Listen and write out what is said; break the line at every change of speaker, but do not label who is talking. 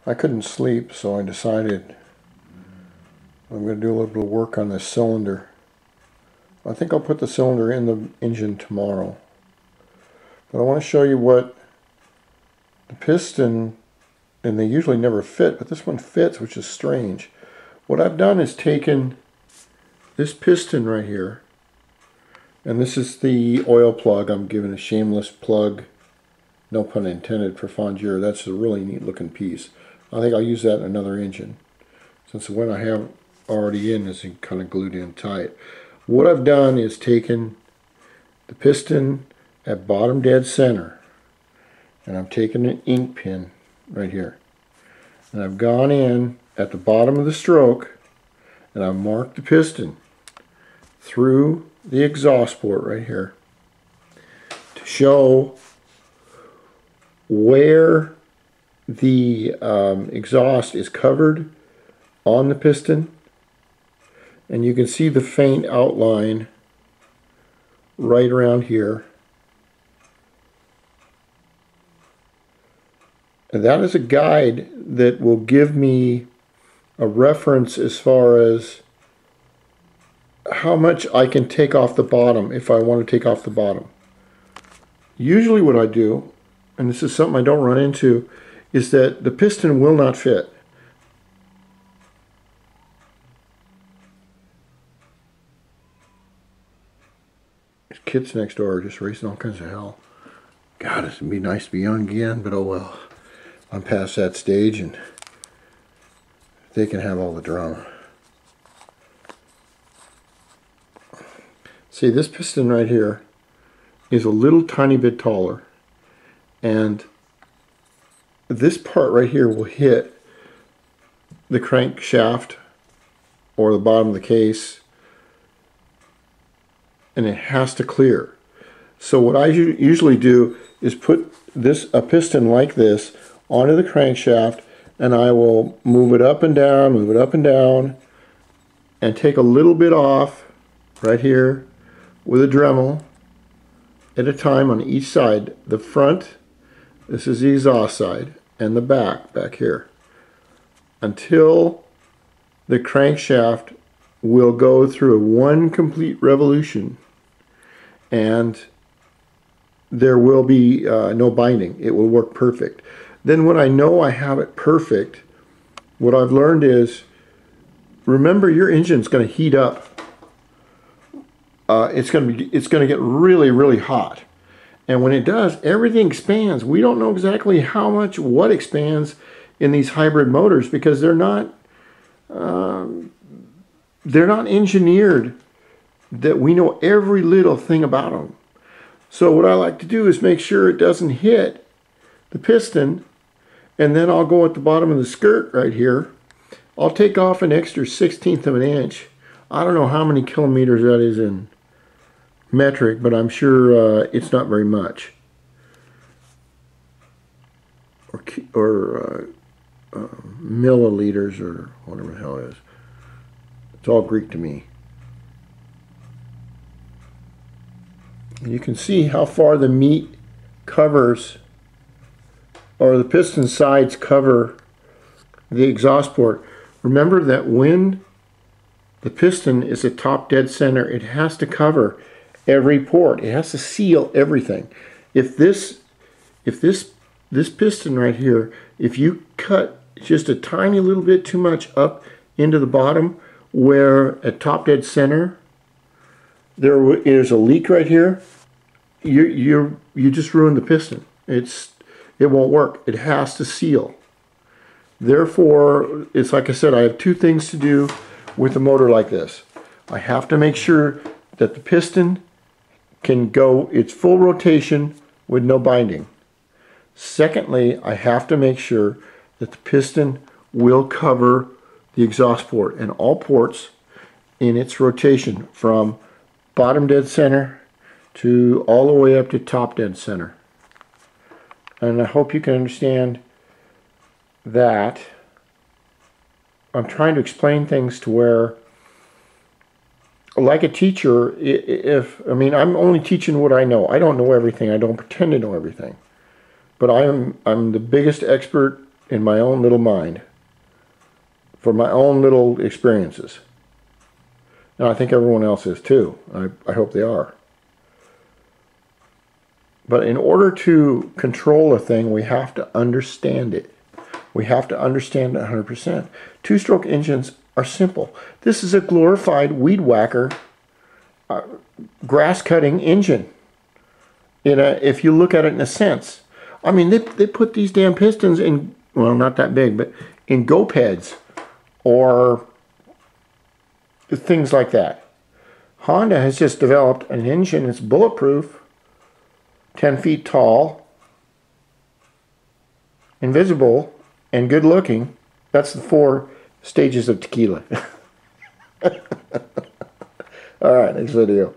I couldn't sleep, so I decided I'm going to do a little bit of work on this cylinder. I think I'll put the cylinder in the engine tomorrow. But I want to show you what the piston, and they usually never fit, but this one fits, which is strange. What I've done is taken this piston right here, and this is the oil plug. I'm giving a shameless plug, no pun intended, for Fongier. That's a really neat looking piece. I think I'll use that in another engine, since the one I have already in is kind of glued in tight. What I've done is taken the piston at bottom dead center, and I'm taking an ink pen right here, and I've gone in at the bottom of the stroke, and I've marked the piston through the exhaust port right here to show where the exhaust is covered on the piston, and you can see the faint outline right around here. And that is a guide that will give me a reference as far as how much I can take off the bottom if I want to take off the bottom. Usually what I do, and this is something I don't run into, is that the piston will not fit. Kids next door are just racing all kinds of hell. God, it'd be nice to be young again, but oh well. I'm past that stage, and they can have all the drama. See, this piston right here is a little tiny bit taller, and this part right here will hit the crankshaft or the bottom of the case, and it has to clear. So what I usually do is put a piston like this onto the crankshaft, and I will move it up and down, and take a little bit off right here with a Dremel at a time on each side. The front, this is the exhaust side, and the back here, until the crankshaft will go through one complete revolution, and there will be no binding. It will work perfect. Then when I know I have it perfect, what I've learned is, remember, your engine's going to heat up. It's going to get really, really hot. And when it does, everything expands. We don't know exactly how much what expands in these hybrid motors, because they're not engineered that we know every little thing about them. So what I like to do is make sure it doesn't hit the piston, and then I'll go at the bottom of the skirt right here. I'll take off an extra 1/16 of an inch. I don't know how many kilometers that is in metric, but I'm sure it's not very much. Or milliliters, or whatever the hell it is. It's all Greek to me. You can see how far the meat covers, or the piston sides cover, the exhaust port. Remember that when the piston is at top dead center, it has to cover every port. It has to seal everything. If this piston right here, if you cut just a tiny little bit too much up into the bottom, where at top dead center there is a leak right here, you just ruined the piston. It won't work. It has to seal. Therefore, it's like I said, I have two things to do with a motor like this. I have to make sure that the piston can go its full rotation with no binding. Secondly, I have to make sure that the piston will cover the exhaust port and all ports in its rotation from bottom dead center to all the way up to top dead center. And I hope you can understand that I'm trying to explain things to where, like a teacher, I'm only teaching what I know. I don't know everything. I don't pretend to know everything. But I'm the biggest expert in my own little mind, for my own little experiences. And I think everyone else is too. I hope they are. But in order to control a thing, we have to understand it. We have to understand it 100%. Two-stroke engines are simple. This is a glorified weed whacker, grass-cutting engine. If you look at it in a sense. I mean, they put these damn pistons in, well, not that big, but in go-pads or things like that. Honda has just developed an engine that's bulletproof, 10 feet tall, invisible, and good looking. That's the 4 stages of tequila. Alright, next video.